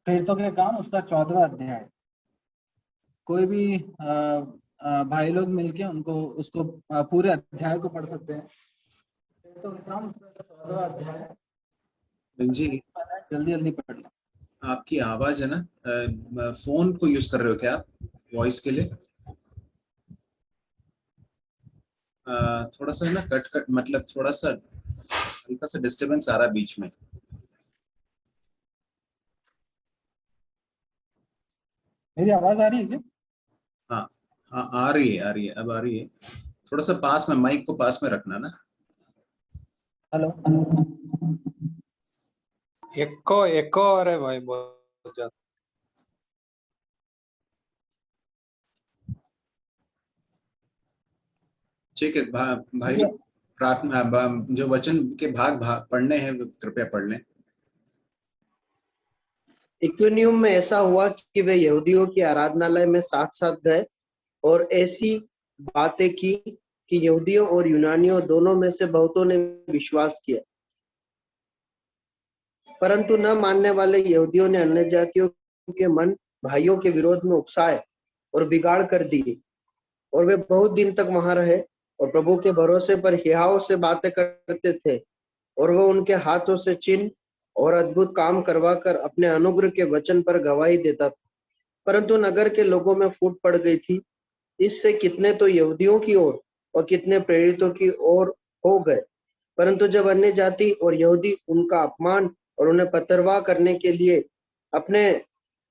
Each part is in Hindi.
प्रेरितों के काम उसका 14वां अध्याय। कोई भी भाई लोग मिलके उनको उसको पूरे अध्याय को पढ़ सकते हैं। प्रेरितों के काम उसका 14वां अध्याय। जी जल्दी जल्दी पढ़ लो। आपकी आवाज है ना, फोन को यूज कर रहे हो क्या आप वॉइस के लिए? थोड़ा सा है ना, कट कट, मतलब थोड़ा सा हल्का सा डिस्टरबेंस आ रहा है बीच में। मेरी आवाज आ रही है क्या? हाँ हाँ, आ रही है, अब आ रही है। थोड़ा सा पास में, माइक को पास में रखना ना। हेलो। एको एको आ रहा है भाई बहुत ज्यादा। ठीक है भाई लोग, प्रार्थना जो वचन के भाग पढ़ने हैं वो कृपया पढ़ लें। इकुनियुम में ऐसा हुआ कि वे यहूदियों की आराधनालय में साथ साथ गए और ऐसी बातें की कि यहूदियों और यूनानियों दोनों में से बहुतों ने विश्वास किया। परंतु न मानने वाले यहूदियों ने अन्य जातियों के मन भाइयों के विरोध में उकसाए और बिगाड़ कर दिए, और वे बहुत दिन तक वहां रहे और प्रभु के भरोसे पर हियाव से बातें करते थे, और वह उनके हाथों से चिन्ह और अद्भुत काम करवाकर अपने अनुग्रह के वचन पर गवाही देता था। परंतु नगर के लोगों में फूट पड़ गई थी, इससे कितने तो यहूदियों की ओर और कितने प्रेरितों की ओर हो गए। परंतु जब अन्य जाति और यहूदी उनका अपमान और उन्हें पथरवाह करने के लिए अपने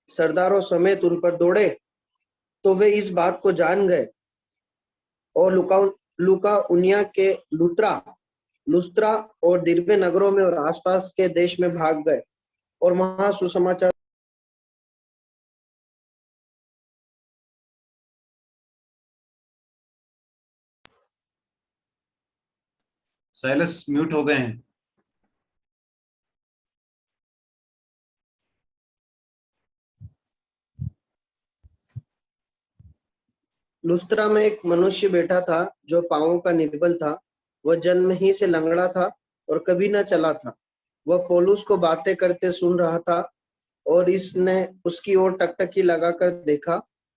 सरदारों समेत उन पर दौड़े, तो वे इस बात को जान गए और लुका उनिया के लुस्त्रा और दिरबे नगरों में और आसपास के देश में भाग गए और वहां सुसमाचार। साइलस म्यूट हो गए हैं। लुस्त्रा में एक मनुष्य बैठा था जो पांवों का निर्बल था। वह जन्म ही से लंगड़ा था और कभी न चला था। वह पौलुस को बातें करते सुन रहा था, और इसने उसकी ओर टकटकी लगाकर देखा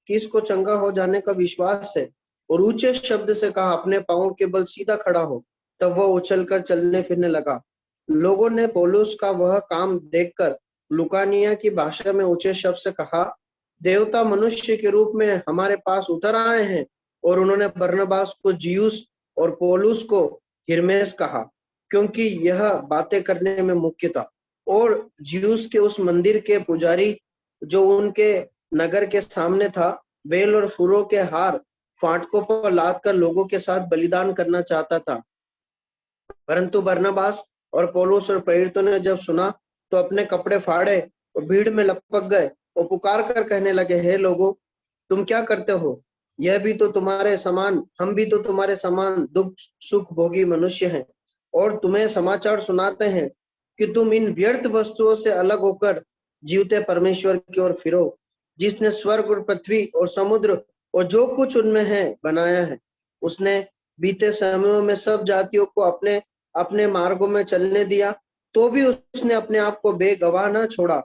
कि इसको चंगा हो जाने का विश्वास है, और ऊंचे शब्द से कहा, अपने पांवों के बल सीधा खड़ा हो। तब वह उछलकर चलने फिरने लगा। लोगों ने पौलुस का वह काम देखकर लुकानिया की भाषा में ऊंचे शब्द से कहा, देवता मनुष्य के रूप में हमारे पास उतर आए हैं। और उन्होंने बरनबास को जियुस और पौलुस को हिरमेस कहा, क्योंकि यह बातें करने में मुख्य था। और जियुस के उस मंदिर के पुजारी जो उनके नगर के सामने था, बेल और फूलों के हार फाटकों पर लाद कर लोगों के साथ बलिदान करना चाहता था। परंतु बरनबास और पौलुस और प्रेरितों ने जब सुना तो अपने कपड़े फाड़े और भीड़ में लपक गए और पुकार कर कहने लगे, हे लोगों, तुम क्या करते हो? यह भी तो तुम्हारे समान, हम भी तो तुम्हारे समान दुख सुख भोगी मनुष्य हैं, और तुम्हें समाचार सुनाते हैं कि तुम इन व्यर्थ वस्तुओं से अलग होकर जीवते परमेश्वर की ओर फिरो, जिसने स्वर्ग और पृथ्वी और समुद्र और जो कुछ उनमें है बनाया है। उसने बीते समयों में सब जातियों को अपने अपने मार्गों में चलने दिया, तो भी उसने अपने आप को बेगवाह न छोड़ा,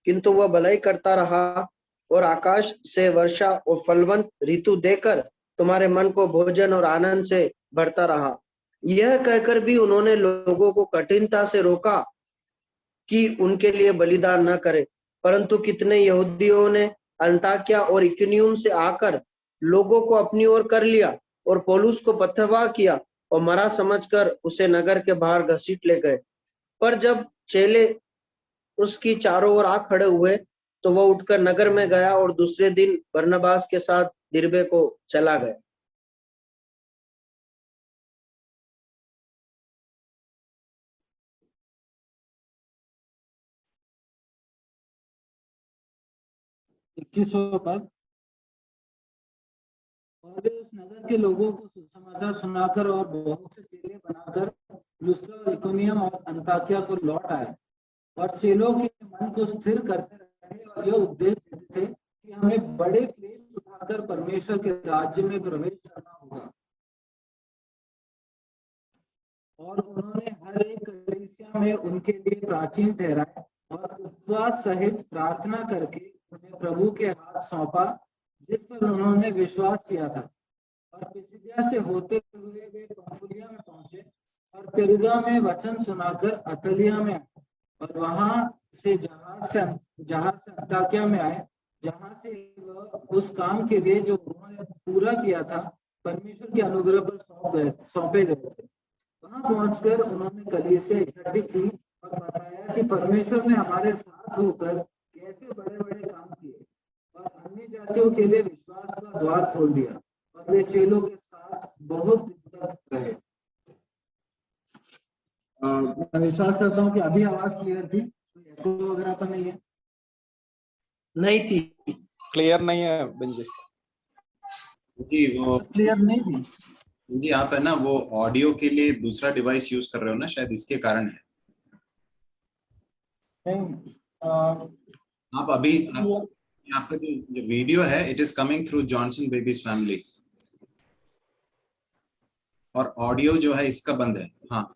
किंतु वह भलाई करता रहा और आकाश से वर्षा और फलवंत ऋतु देकर तुम्हारे मन को भोजन और आनंद से भरता रहा। यह कहकर भी उन्होंने लोगों को कठिनता से रोका कि उनके लिए बलिदान न करे। परंतु कितने यहूदियों ने अंताकिया और इकुनियुम से आकर लोगों को अपनी ओर कर लिया और पौलुस को पथरवाह किया और मरा समझकर उसे नगर के बाहर घसीट ले गए। पर जब चेले उसकी चारों ओर आ खड़े हुए तो वह उठकर नगर में गया और दूसरे दिन बरनबास के साथ दिरबे को चला गया। इक्कीसवां पद। और वे उस नगर के लोगों को सुसमाचार सुनाकर और बहुत से चेले बनाकर लुस्त्रा और इकुनियम और अंताकिया को लौट आए, और चेलों के मन को स्थिर करते रहे और यह उपदेश देते थे कि हमें बड़े क्लेश उठाकर परमेश्वर के राज्य में प्रवेश करना होगा। और उन्होंने हर एक कलीसिया में उनके लिए प्राचीन ठहराए और विश्वास सहित प्रार्थना करके उन्हें प्रभु के हाथ सौंपा जिस पर उन्होंने विश्वास किया था। और पिसिदिया से होते हुए वे पंफुलिया में पहुंचे और पेरुगा में वचन सुनाकर अतलिया में आए और वहां से जहाज से अंताकिया में आए, जहां से वह उस काम के लिए जो उन्होंने पूरा किया था परमेश्वर के अनुग्रह पर सौंपे गए थे। वहां पहुंचकर उन्होंने कलीसिया इकट्ठी की और बताया कि परमेश्वर ने हमारे साथ होकर कैसे बड़े बड़े काम किए और अन्य जातियों के लिए विश्वास का द्वार खोल दिया, और वे चेलों के साथ बहुत दिन तक रहे। मैं विश्वास करता हूँ कि अभी आवाज क्लियर थी, कोई एको वगैरह तो नहीं है? नहीं थी। क्लियर नहीं है बेंजी जी, वो क्लियर नहीं थी जी। आप है ना वो ऑडियो के लिए दूसरा डिवाइस यूज कर रहे हो ना, शायद इसके कारण है। नहीं। आप अभी आपका जो वीडियो है it is coming through Johnson babies family, और ऑडियो जो है इसका बंद है। हाँ,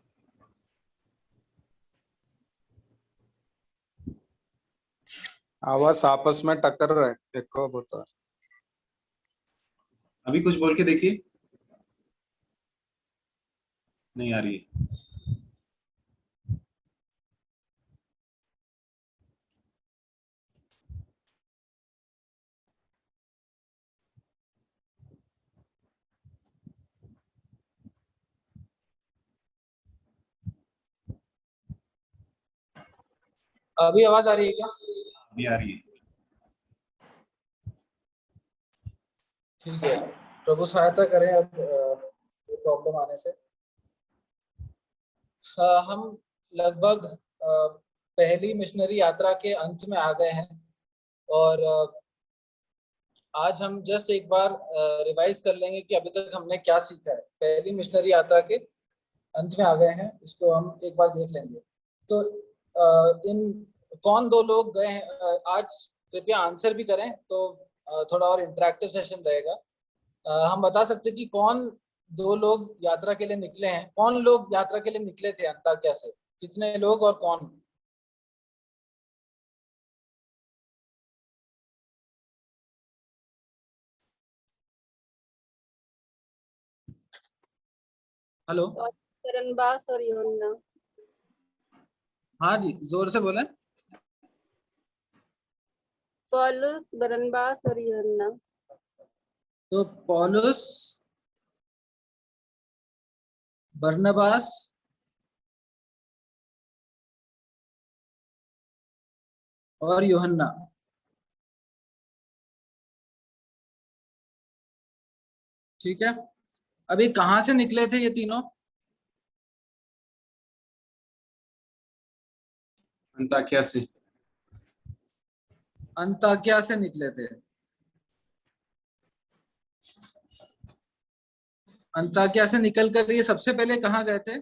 आवाज आपस में टक्कर रहा है, एको होता है। अभी कुछ बोल के देखिए, नहीं आ रही है। अभी आवाज आ रही है क्या? अभी आ रही है। ठीक है, प्रभु सहायता करें अब प्रॉब्लम आने से। हम लगभग पहली मिशनरी यात्रा के अंत में आ गए हैं और आज हम जस्ट एक बार रिवाइज कर लेंगे कि अभी तक हमने क्या सीखा है। पहली मिशनरी यात्रा के अंत में आ गए हैं, इसको हम एक बार देख लेंगे। तो इन कौन दो लोग गए हैं आज, कृपया आंसर भी करें तो थोड़ा और इंटरेक्टिव सेशन रहेगा। हम बता सकते हैं कि कौन दो लोग यात्रा के लिए निकले हैं, कौन लोग यात्रा के लिए निकले थे अंताकिया से, कितने लोग और कौन? हेलो, बरनबास और यूहन्ना। हाँ जी, जोर से बोलें। पौलुस, बरनबास और यूहन्ना। तो पौलुस, बरनबास और यूहन्ना। ठीक है, अभी कहाँ से निकले थे ये तीनों? अंताकिया से। अंताकिया से निकले थे। अंताकिया से निकलकर ये सबसे पहले कहाँ गए थे?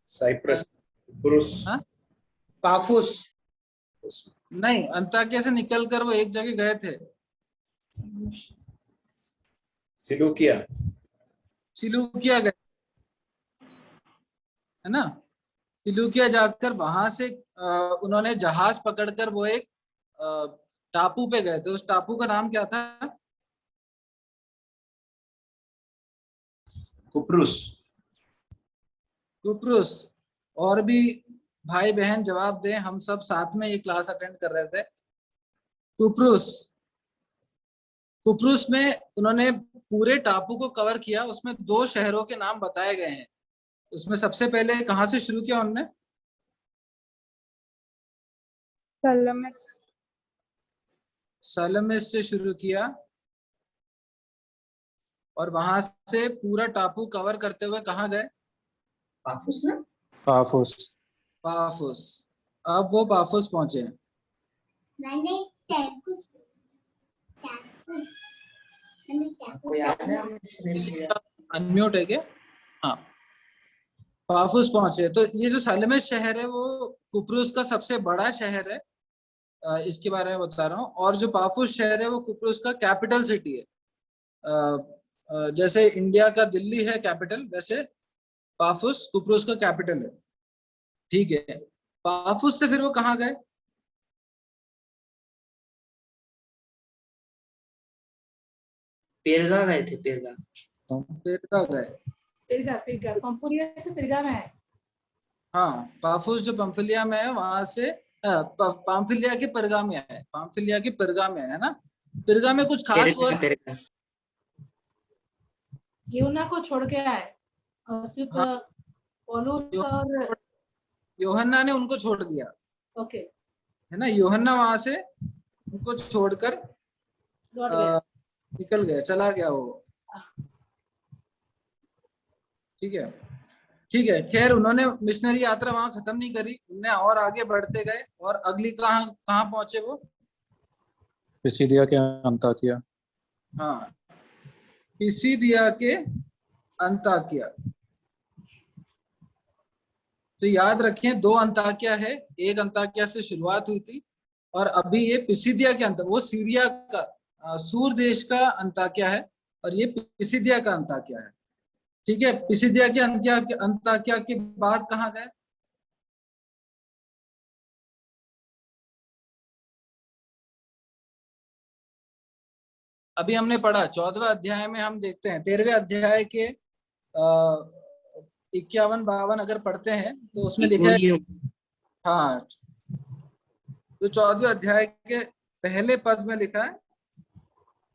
साइप्रस, पुरुष, पाफुस। नहीं, अंताकिया से निकलकर वो एक जगह गए थे, सिलूकिया। सिलूकिया गए, है ना। सिलूकिया जाकर वहां से उन्होंने जहाज पकड़कर वो एक टापू पे गए थे। उस टापू का नाम क्या था? कुप्रुस। कुप्रुस। और भी भाई बहन जवाब दें, हम सब साथ में ये क्लास अटेंड कर रहे थे। कुप्रुस। कुप्रुस में उन्होंने पूरे टापू को कवर किया, उसमें 2 शहरों के नाम बताए गए हैं। उसमें सबसे पहले कहाँ से शुरू किया उन्होंने? सलमिस से शुरू किया और वहां से पूरा टापू कवर करते हुए कहाँ गए? पाफुस ना? पाफुस। पाफुस। अब वो पाफुस पहुंचे। अनम्यूट है क्या? हाँ, पाफुस पहुंचे। तो ये जो सलमिस शहर है वो कुप्रुस का सबसे बड़ा शहर है, इसके बारे में बता रहा हूँ। और जो पाफुस शहर है वो कुप्रुस का कैपिटल सिटी है। जैसे इंडिया का दिल्ली है कैपिटल, वैसे पाफुस कुप्रोस का कैपिटल है। ठीक है, पाफुस से फिर वो कहाँ गए? पेरगा गए थे, पेरगा। पेरगा गए। पेरगा पेरगा पंपुरिया से पेरगा में है। हाँ, पाफुस जो पंफिलिया में है वहां से पाम्फिलिया के परगा में है, पाम्फिलिया के परगा में है ना। परगा में कुछ खास हुआ? पेरगा पेरगा। यूना को छोड़ के आए और सिर्फ हाँ, पौलुस और यूहन्ना ने उनको छोड़ दिया, ओके है ना। यूहन्ना वहां से उनको छोड़कर लौट गए। निकल गया, चला गया वो। ठीक है, ठीक है। खैर, उन्होंने मिशनरी यात्रा वहां खत्म नहीं करी, उन्हें और आगे बढ़ते गए। और अगली कहाँ कहाँ पहुंचे वो? पिसिदिया के अंताकिया। हाँ, पिसिदिया के अंताकिया। तो याद रखें, दो अंताकिया है, एक अंताकिया से शुरुआत हुई थी और अभी ये पिसिदिया के अंत, वो सीरिया का सूर देश का अंताकिया है और ये पिसिदिया का अंताकिया है। ठीक है, पिसिदिया के अंताकिया के बाद कहाँ गए? अभी हमने पढ़ा 14वें अध्याय में, हम देखते हैं 13वें अध्याय के 51-52 अगर पढ़ते हैं तो उसमें लिखा है। इकोनियम। हाँ, तो 14वें अध्याय के पहले पद में लिखा है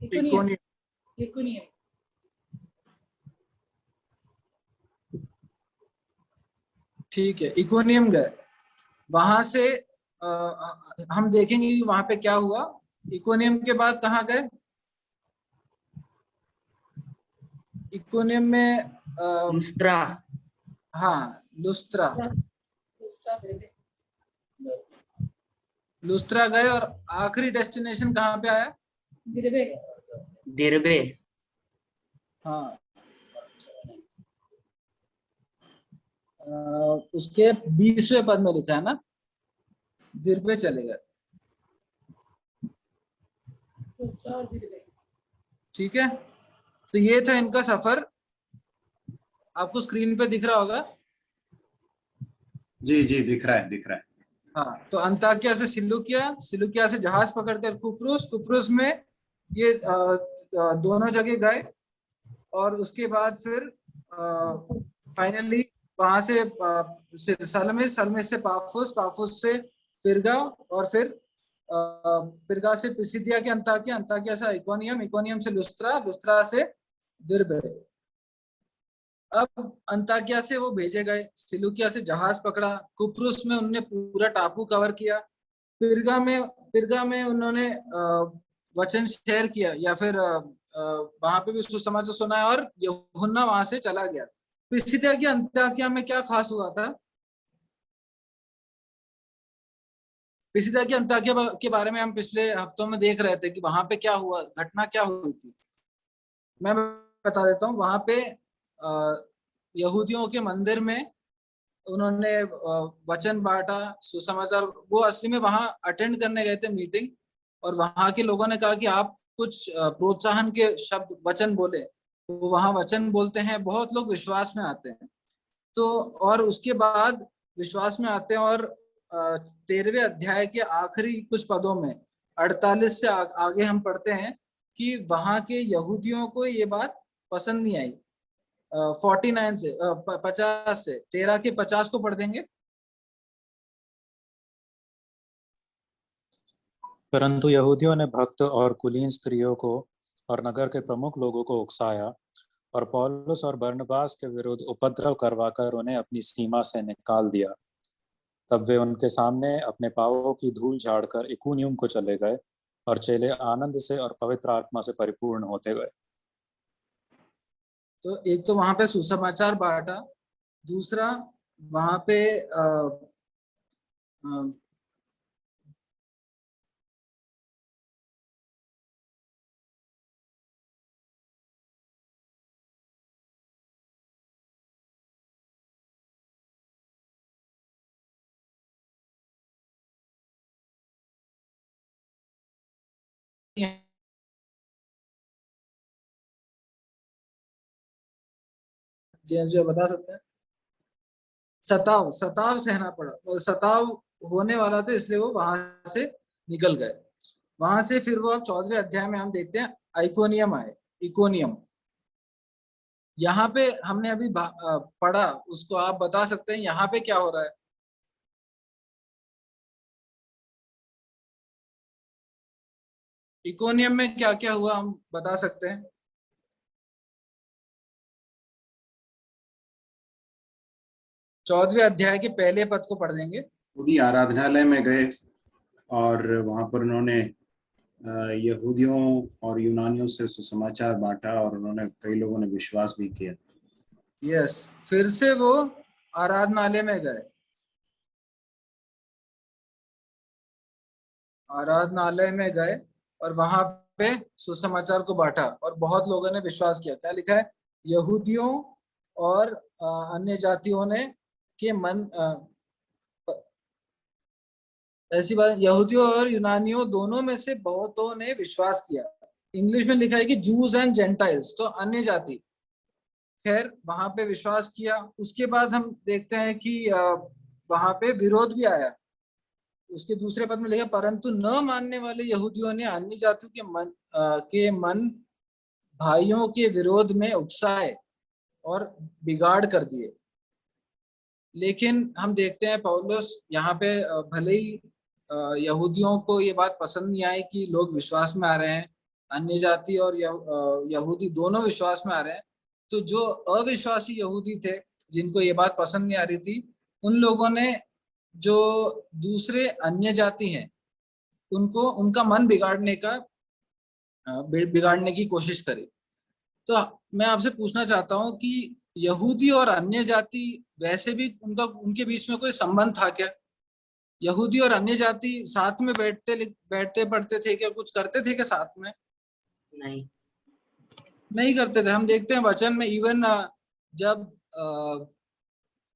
इकोनियम। इकोनियम। ठीक है, इकोनियम गए। वहां से हम देखेंगे कि वहां पे क्या हुआ। इकोनियम के बाद कहाँ गए? इकोनियम में लुस्त्रा। हाँ, लुस्त्रा। लुस्त्रा गए और आखिरी डेस्टिनेशन कहाँ पे आया? दिरबे। दिरबे। हाँ, उसके 20वें पद में लिखा है ना, दिरबे चले गए। ठीक है, तो ये था इनका सफर। आपको स्क्रीन पे दिख रहा होगा। जी जी, दिख रहा है, दिख रहा है। हाँ, तो अंताकिया से सिलुकिया, सिलुकिया से जहाज पकड़कर कुप्रुस, कुप्रुस में ये दोनों जगह गए और उसके बाद फिर फाइनली वहां से सलमिस, सलमिस से पाफुस, पाफुस से पिरगा और फिर पिरगा से पिसिदिया के अंताकिया, अंताकिया से इकोनियम, इकोनियम से लुस्त्रा, लुस्त्रा से दिरबे। अब अंताकिया से वो भेजे गए, सिलुकिया से जहाज पकड़ा, कुप्रुस में उन्होंने पूरा टापू कवर किया, पिरगा में उन्होंने वचन शेयर किया या फिर वहां पे भी सुसमाचार सुनाया और यूहन्ना वहां से चला गया। पिसिदिया की अंताकिया में क्या खास हुआ था? पिसिदिया की अंताकिया के बारे में हम पिछले हफ्तों में देख रहे थे कि वहां पे क्या हुआ, घटना क्या हुई थी। मैं बता देता हूँ। वहां पे यहूदियों के मंदिर में उन्होंने वचन बांटा, सुसमाचार। वो असली में वहां अटेंड करने गए थे मीटिंग, और वहां के लोगों ने कहा कि आप कुछ प्रोत्साहन के शब्द वचन बोले। तो वहां वचन बोलते हैं, बहुत लोग विश्वास में आते हैं। तो और उसके बाद विश्वास में आते हैं और 13वें अध्याय के आखिरी कुछ पदों में 48 से आगे हम पढ़ते हैं कि वहां के यहूदियों को ये बात पसंद नहीं आई। 49 से 50 से 13 के 50 को पढ़ देंगे। परंतु यहूदियों ने भक्त और कुलीन स्त्रियों को और नगर के प्रमुख लोगों को उकसाया और पौलुस और बरनबास के विरुद्ध उपद्रव करवाकर उन्हें अपनी सीमा से निकाल दिया। तब वे उनके सामने अपने पांवों की धूल झाड़कर इकुनियुम को चले गए और चेले आनंद से और पवित्र आत्मा से परिपूर्ण होते गए। तो एक तो वहां पे सुसमाचार बांटा, दूसरा वहां पे जेम्स जी बता सकते हैं? सताव सहना पड़ा, सताव होने वाला था, इसलिए वो वहां से निकल गए। वहां से फिर वो अब 14वें अध्याय में हम देखते हैं आइकोनियम आए। इकोनियम, यहाँ पे हमने अभी पढ़ा, उसको आप बता सकते हैं यहाँ पे क्या हो रहा है? इकोनियम में क्या क्या हुआ हम बता सकते हैं? चौदहवें अध्याय के पहले पद को पढ़ देंगे। यहूदी आराधनालय में गए और वहां पर उन्होंने यहूदियों और यूनानियों से सुसमाचार बांटा और उन्होंने कई लोगों ने विश्वास भी किया। यस, फिर से वो आराधनालय में गए, आराधनालय में गए और वहां पे सुसमाचार को बांटा और बहुत लोगों ने विश्वास किया। क्या लिखा है? यहूदियों और अन्य जातियों ने के मन, ऐसी बात, यहूदियों और यूनानियों दोनों में से बहुतों ने विश्वास किया। इंग्लिश में लिखा है कि जूस एंड जेंटाइल्स, तो अन्य जाति। खैर वहां पे विश्वास किया। उसके बाद हम देखते हैं कि वहां पे विरोध भी आया। उसके दूसरे पद में लिखा, परंतु न मानने वाले यहूदियों ने अन्य जातियों के मन भाइयों के विरोध में उकसाए और बिगाड़ कर दिए। लेकिन हम देखते हैं पौलुस यहाँ पे भले ही यहूदियों को ये बात पसंद नहीं आई कि लोग विश्वास में आ रहे हैं, अन्य जाति और यहूदी दोनों विश्वास में आ रहे हैं, तो जो अविश्वासी यहूदी थे जिनको ये बात पसंद नहीं आ रही थी, उन लोगों ने जो दूसरे अन्य जाति हैं उनको उनका मन बिगाड़ने की कोशिश करी। तो मैं आपसे पूछना चाहता हूं कि यहूदी और अन्य जाति वैसे भी उनके बीच में कोई संबंध था क्या? यहूदी और अन्य जाति साथ में बैठते पढ़ते थे क्या? कुछ करते थे क्या साथ में? नहीं करते थे। हम देखते हैं वचन में, इवन जब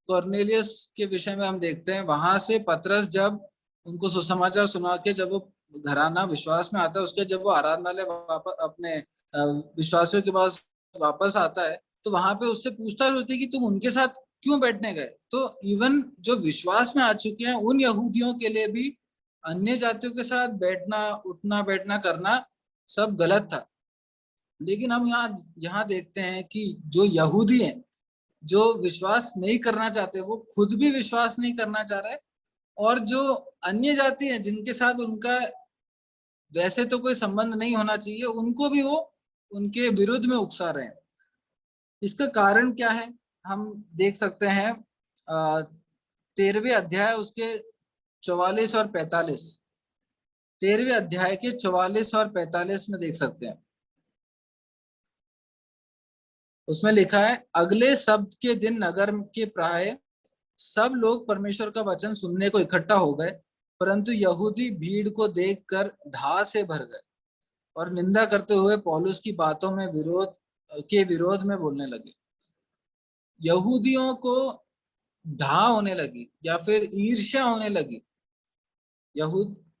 कॉर्नेलियस के विषय में हम देखते हैं, वहां से पतरस जब उनको सुसमाचार सुना के जब वो घराना विश्वास में आता है, उसके जब वो आराधनालय वापस अपने विश्वासियों के पास वापस आता है, तो वहां पे उससे पूछताछ होती है कि तुम उनके साथ क्यों बैठने गए? तो इवन जो विश्वास में आ चुके हैं उन यहूदियों के लिए भी अन्य जातियों के साथ बैठना, उठना बैठना करना सब गलत था। लेकिन हम यहाँ देखते हैं कि जो यहूदी हैं, जो विश्वास नहीं करना चाहते, वो खुद भी विश्वास नहीं करना चाह रहे, और जो अन्य जाति हैं जिनके साथ उनका वैसे तो कोई संबंध नहीं होना चाहिए, उनको भी वो उनके विरुद्ध में उकसा रहे हैं। इसका कारण क्या है? हम देख सकते हैं 13वें अध्याय उसके 44 और 45, 13वें अध्याय के 44 और 45 में देख सकते हैं। उसमें लिखा है, अगले सब्त के दिन नगर के प्राय सब लोग परमेश्वर का वचन सुनने को इकट्ठा हो गए, परंतु यहूदी भीड़ को देखकर धा से भर गए और निंदा करते हुए पौलुस की बातों में विरोध में बोलने लगे। यहूदियों को धा होने लगी या फिर ईर्ष्या होने लगी।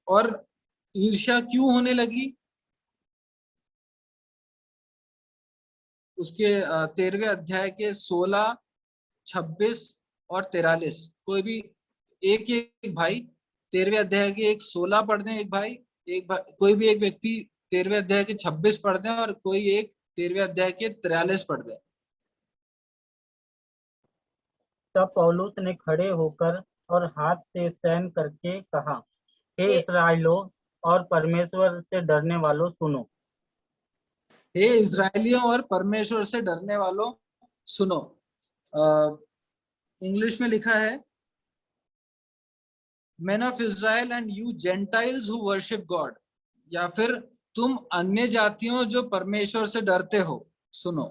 और ईर्ष्या क्यों होने लगी? उसके 13वें अध्याय के 16, 26 और 43, कोई भी एक भाई 13वें अध्याय के 16 पढ़ दें, कोई भी एक व्यक्ति 13वें अध्याय के 26 पढ़ दें और कोई एक 13वें अध्याय के 43 पढ़ दें। तब पौलुस ने खड़े होकर और हाथ से सैन करके कहा, हे इस्राएलियों और परमेश्वर से डरने वालों सुनो। हे इस्राएलियों और परमेश्वर से डरने वालों सुनो। इंग्लिश में लिखा है, Men of Israel and you Gentiles who worship God, या फिर तुम अन्य जातियों जो परमेश्वर से डरते हो सुनो।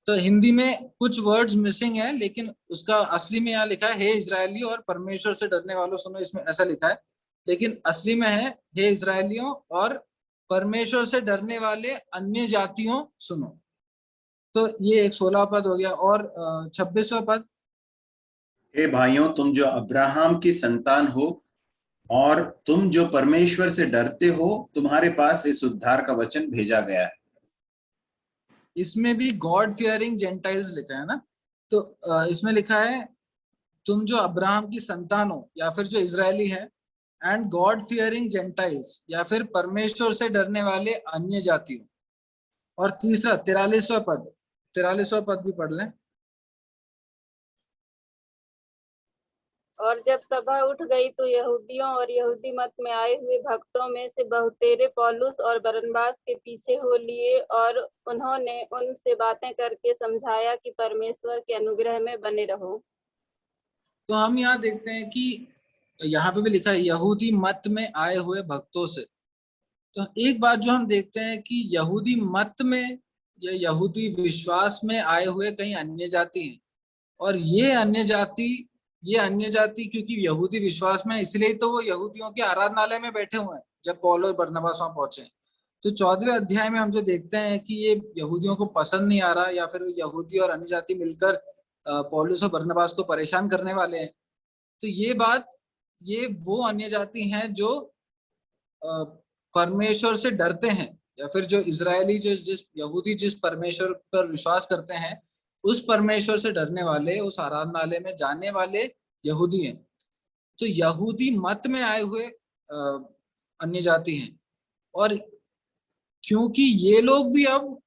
तो हिंदी में कुछ वर्ड्स मिसिंग है, लेकिन उसका असली में यहाँ लिखा है, हे इजरायलियों और परमेश्वर से डरने वालों सुनो, इसमें ऐसा लिखा है, लेकिन असली में है, हे इजरायलियों और परमेश्वर से डरने वाले अन्य जातियों सुनो। तो ये एक 16वां पद हो गया। और 26वां पद, हे भाइयों, तुम जो अब्राहम की संतान हो और तुम जो परमेश्वर से डरते हो, तुम्हारे पास इस उद्धार का वचन भेजा गया है। इसमें भी गॉड फियरिंग जेंटाइल्स लिखा है ना, तो इसमें लिखा है, तुम जो अब्राहम की संतान हो, या फिर जो इजरायली है, एंड गॉड फियरिंग जेंटाइल्स, या फिर परमेश्वर से डरने वाले अन्य जातियों। और तीसरा 43वां पद भी पढ़ लें। और जब सभा उठ गई तो यहूदियों और यहूदी मत में आए हुए भक्तों में से बहुतेरे पौलुस और बरनबास के पीछे हो लिए, और उन्होंने उनसे बातें करके समझाया कि परमेश्वर के अनुग्रह में बने रहो। तो हम यहाँ देखते हैं कि यहाँ पे भी लिखा है यहूदी मत में आए हुए भक्तों से। तो एक बात जो हम देखते हैं कि यहूदी मत में या यहूदी विश्वास में आए हुए कई अन्य जाति हैं, और ये अन्य जाति क्योंकि यहूदी विश्वास में, इसलिए तो वो यहूदियों के आराधनालय में बैठे हुए हैं जब पौलुस और बरनबास वहां पहुंचे। तो 14वें अध्याय में हम जो देखते हैं कि ये यहूदियों को पसंद नहीं आ रहा, या फिर यहूदी और अन्य जाति मिलकर पौलुस और बरनबास को परेशान करने वाले हैं। तो ये वो अन्य जाति हैं जो परमेश्वर से डरते हैं, या फिर जो इजरायली जिस यहूदी जिस परमेश्वर पर विश्वास करते हैं, उस परमेश्वर से डरने वाले, उस आराधनालय में जाने वाले यहूदी हैं। तो यहूदी मत में आए हुए अन्य जाति हैं, और क्योंकि ये लोग भी अब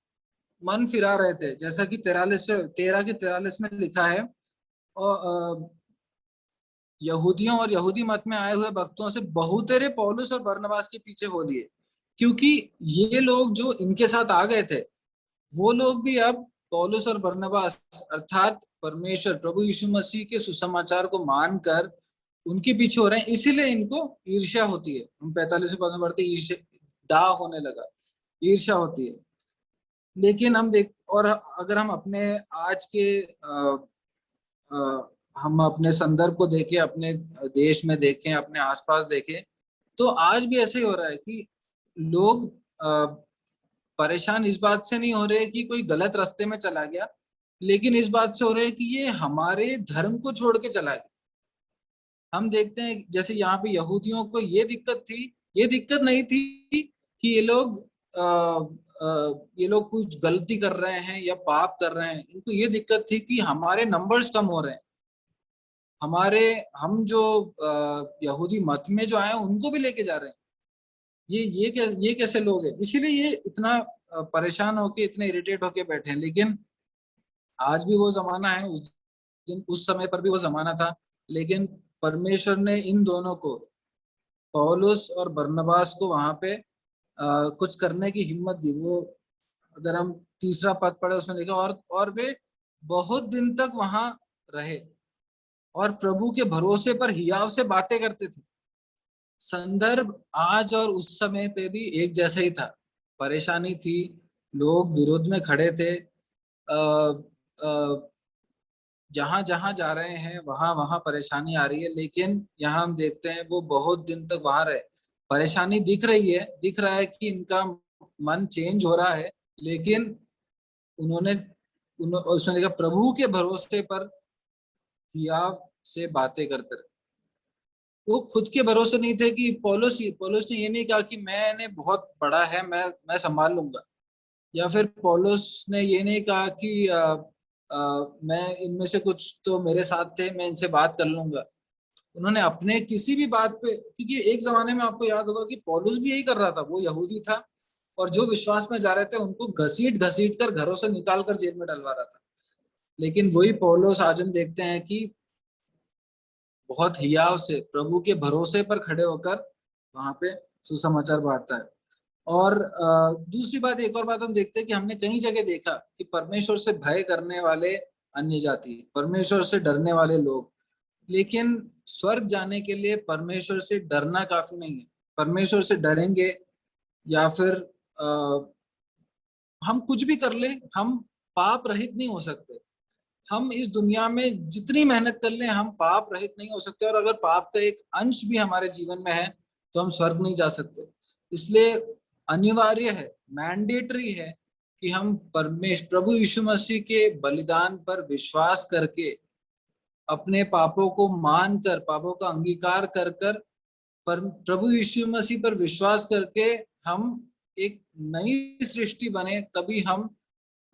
मन फिरा रहे थे, जैसा कि 13 में लिखा है, और यहूदियों और यहूदी मत में आए हुए भक्तों से बहुतेरे पौलुस और बरनबास के पीछे हो लिए, क्योंकि ये लोग जो इनके साथ आ गए थे, वो लोग भी अब पौलुस और बरनबास अर्थात परमेश्वर प्रभु यीशु मसीह के सुसमाचार को मानकर उनके पीछे हो रहे हैं। इसीलिए इनको ईर्ष्या होती है। हम 45वें पद में पढ़ते हैं, ईर्ष्या डाह होने लगा, ईर्ष्या होती है। लेकिन और अगर हम अपने आज के हम अपने संदर्भ को देखें, अपने देश में देखें, अपने आसपास देखें, तो आज भी ऐसे ही हो रहा है कि लोग परेशान इस बात से नहीं हो रहे कि कोई गलत रास्ते में चला गया, लेकिन इस बात से हो रहे हैं कि ये हमारे धर्म को छोड़ के चला गया। हम देखते हैं जैसे यहाँ पे यहूदियों को ये दिक्कत नहीं थी कि ये लोग कुछ गलती कर रहे हैं या पाप कर रहे हैं। इनको ये दिक्कत थी कि हमारे नंबर्स कम हो रहे हैं, हम जो यहूदी मत में जो आए उनको भी लेके जा रहे हैं। ये कैसे लोग हैं? इसीलिए ये इतना परेशान होके, इतने इरिटेट होके बैठे हैं। लेकिन आज भी वो जमाना है, उस समय पर भी वो जमाना था, लेकिन परमेश्वर ने इन दोनों को, पौलुस और बरनबास को, वहां पे कुछ करने की हिम्मत दी। वो अगर हम 3 पद पढ़े, उसमें लिखा और वे बहुत दिन तक वहां रहे और प्रभु के भरोसे पर हियाव से बातें करते थे। संदर्भ आज और उस समय पे भी एक जैसा ही था। परेशानी थी, लोग विरोध में खड़े थे, जहां जहां जा रहे हैं वहां वहां परेशानी आ रही है। लेकिन यहाँ हम देखते हैं वो बहुत दिन तक वहां रहे। परेशानी दिख रहा है कि इनका मन चेंज हो रहा है, लेकिन उसमें देखा प्रभु के भरोसे पर हियाव से बातें करते रहे। वो खुद के भरोसे नहीं थे कि पौलुस ने ये नहीं कहा कि मैंने बहुत बड़ा है, मैं संभाल लूंगा, या फिर पौलुस ने ये नहीं कहा कि मैं इनमें से कुछ तो मेरे साथ थे, मैं इनसे बात कर लूंगा। उन्होंने अपने किसी भी बात पे, क्योंकि एक जमाने में आपको याद होगा कि पौलुस भी यही कर रहा था। वो यहूदी था और जो विश्वास में जा रहे थे उनको घसीट कर घरों से निकाल कर जेल में डलवा रहा था। लेकिन वही पौलुस आज हम देखते हैं कि बहुत हियाव से प्रभु के भरोसे पर खड़े होकर वहां पे सुसमाचार बांटता है। और दूसरी बात, एक और बात हम देखते हैं कि हमने कई जगह देखा कि परमेश्वर से भय करने वाले अन्य जाति, परमेश्वर से डरने वाले लोग, लेकिन स्वर्ग जाने के लिए परमेश्वर से डरना काफी नहीं है। परमेश्वर से डरेंगे या फिर हम कुछ भी कर ले, हम पाप रहित नहीं हो सकते। हम इस दुनिया में जितनी मेहनत कर लें, हम पाप रहित नहीं हो सकते। और अगर पाप का एक अंश भी हमारे जीवन में है तो हम स्वर्ग नहीं जा सकते। इसलिए अनिवार्य है, मैंडेटरी है कि हम प्रभु यीशु मसीह के बलिदान पर विश्वास करके, अपने पापों को मानकर, पापों का अंगीकार कर प्रभु यीशु मसीह पर विश्वास करके हम एक नई सृष्टि बने, तभी हम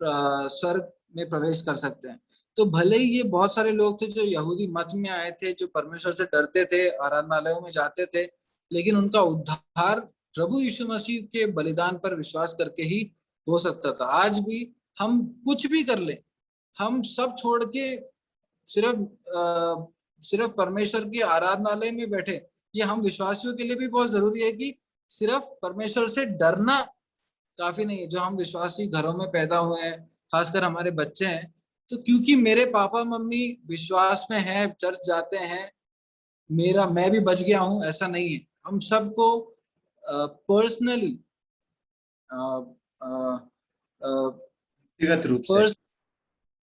स्वर्ग में प्रवेश कर सकते हैं। तो भले ही ये बहुत सारे लोग थे जो यहूदी मत में आए थे, जो परमेश्वर से डरते थे, आराधनालयों में जाते थे, लेकिन उनका उद्धार प्रभु यीशु मसीह के बलिदान पर विश्वास करके ही हो सकता था। आज भी हम कुछ भी कर ले, हम सब छोड़ के सिर्फ परमेश्वर के आराधनालय में बैठे, ये हम विश्वासियों के लिए भी बहुत जरूरी है कि सिर्फ परमेश्वर से डरना काफी नहीं है। जो हम विश्वासी घरों में पैदा हुए हैं, खासकर हमारे बच्चे हैं, तो क्योंकि मेरे पापा मम्मी विश्वास में हैं, चर्च जाते हैं, मैं भी बच गया हूं, ऐसा नहीं है। हम सबको पर्सनली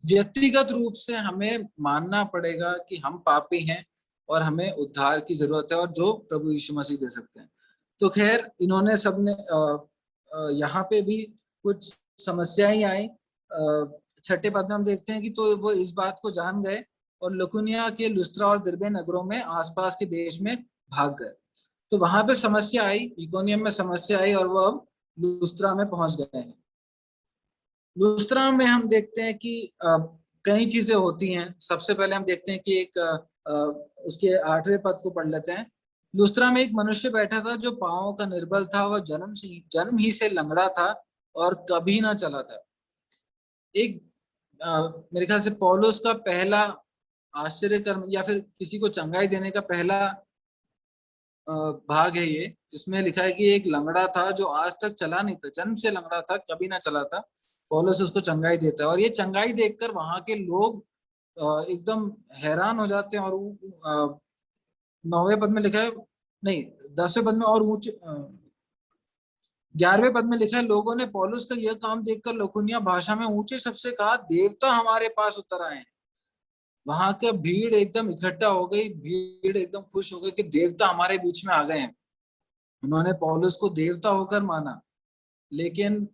व्यक्तिगत रूप से हमें मानना पड़ेगा कि हम पापी हैं और हमें उद्धार की जरूरत है, और जो प्रभु यीशु मसीह दे सकते हैं। तो खैर, इन्होंने सबने यहाँ पे भी कुछ समस्याएं आई। 6 पद में हम देखते हैं कि तो वो इस बात को जान गए और लुकुनिया के लुस्त्रा और दिरबे नगरों में आसपास के देश में भाग गए। तो वहां पे समस्या आई, इकोनियम में समस्या आई, और वो अब लुस्त्रा में पहुंच गए हैं। लुस्त्रा में हम देखते हैं कि कई चीजें होती हैं। सबसे पहले हम देखते हैं कि उसके 8वें पद को पढ़ लेते हैं। लुस्त्रा में एक मनुष्य बैठा था जो पांवों का निर्बल था, वह जन्म ही से लंगड़ा था और कभी ना चला था। एक मेरे ख्याल से पौलुस का पहला आश्चर्य कर्म या फिर किसी को चंगाई देने का पहला भाग है ये, जिसमें लिखा है कि एक लंगड़ा था जो आज तक चला नहीं था, जन्म से लंगड़ा था, कभी ना चला था। पौलुस उसको चंगाई देता है, और ये चंगाई देखकर वहां के लोग एकदम हैरान हो जाते हैं। और 9वें पद में लिखा है, नहीं 10वें पद में, और 11वें पद में लिखा है, लोगों ने पौलुस का यह काम देखकर लुकुनिया भाषा में ऊंचे शब्द से कहा, देवता हमारे पास उतर आए हैं। वहां का भीड़ एकदम इकट्ठा हो गई, भीड़ एकदम खुश हो गई कि देवता हमारे बीच में आ गए हैं। उन्होंने पौलुस को देवता होकर माना। लेकिन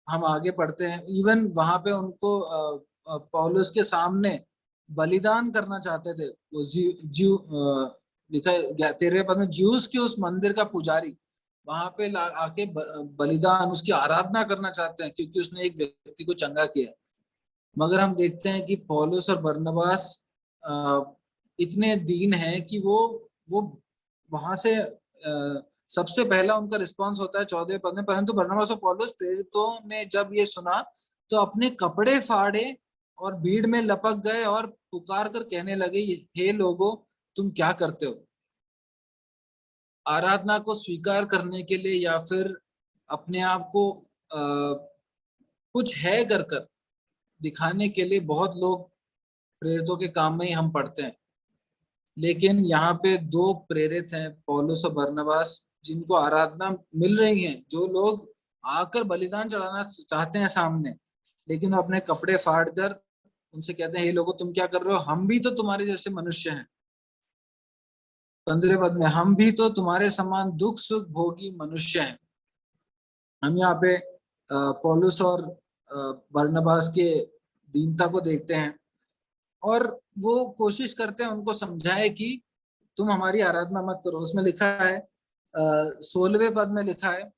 हम आगे पढ़ते हैं, इवन वहां पे उनको पौलुस के सामने बलिदान करना चाहते थे। वो लिखा है 13वें पद में, ज्यूस के उस मंदिर का पुजारी वहां पे आके बलिदान, उसकी आराधना करना चाहते हैं, क्योंकि उसने एक व्यक्ति को चंगा किया। मगर हम देखते हैं कि पौलुस और बरनबास इतने दीन हैं कि वो वहां से सबसे पहला उनका रिस्पांस होता है 14वें पद में, परंतु बरनबास और पौलुस प्रेरितों ने जब ये सुना तो अपने कपड़े फाड़े और भीड़ में लपक गए और पुकार कर कहने लगे, हे लोगों, तुम क्या करते हो? आराधना को स्वीकार करने के लिए या फिर अपने आप को कुछ है कर दिखाने के लिए बहुत लोग प्रेरितों के काम में ही हम पढ़ते हैं। लेकिन यहाँ पे 2 प्रेरित हैं, पौलुस और बरनबास, जिनको आराधना मिल रही है। जो लोग आकर बलिदान चढ़ाना चाहते हैं सामने, लेकिन अपने कपड़े फाड़ कर उनसे कहते हैं, ये लोगों तुम क्या कर रहे हो? हम भी तो तुम्हारे जैसे मनुष्य हैं। 15वें पद में, हम भी तो तुम्हारे समान दुख सुख भोगी मनुष्य हैं। हम यहाँ पे पौलुस और बरनबास के दीनता को देखते हैं, और वो कोशिश करते हैं उनको समझाए कि तुम हमारी आराधना मत करो। उसमें लिखा है 16वें पद में लिखा है,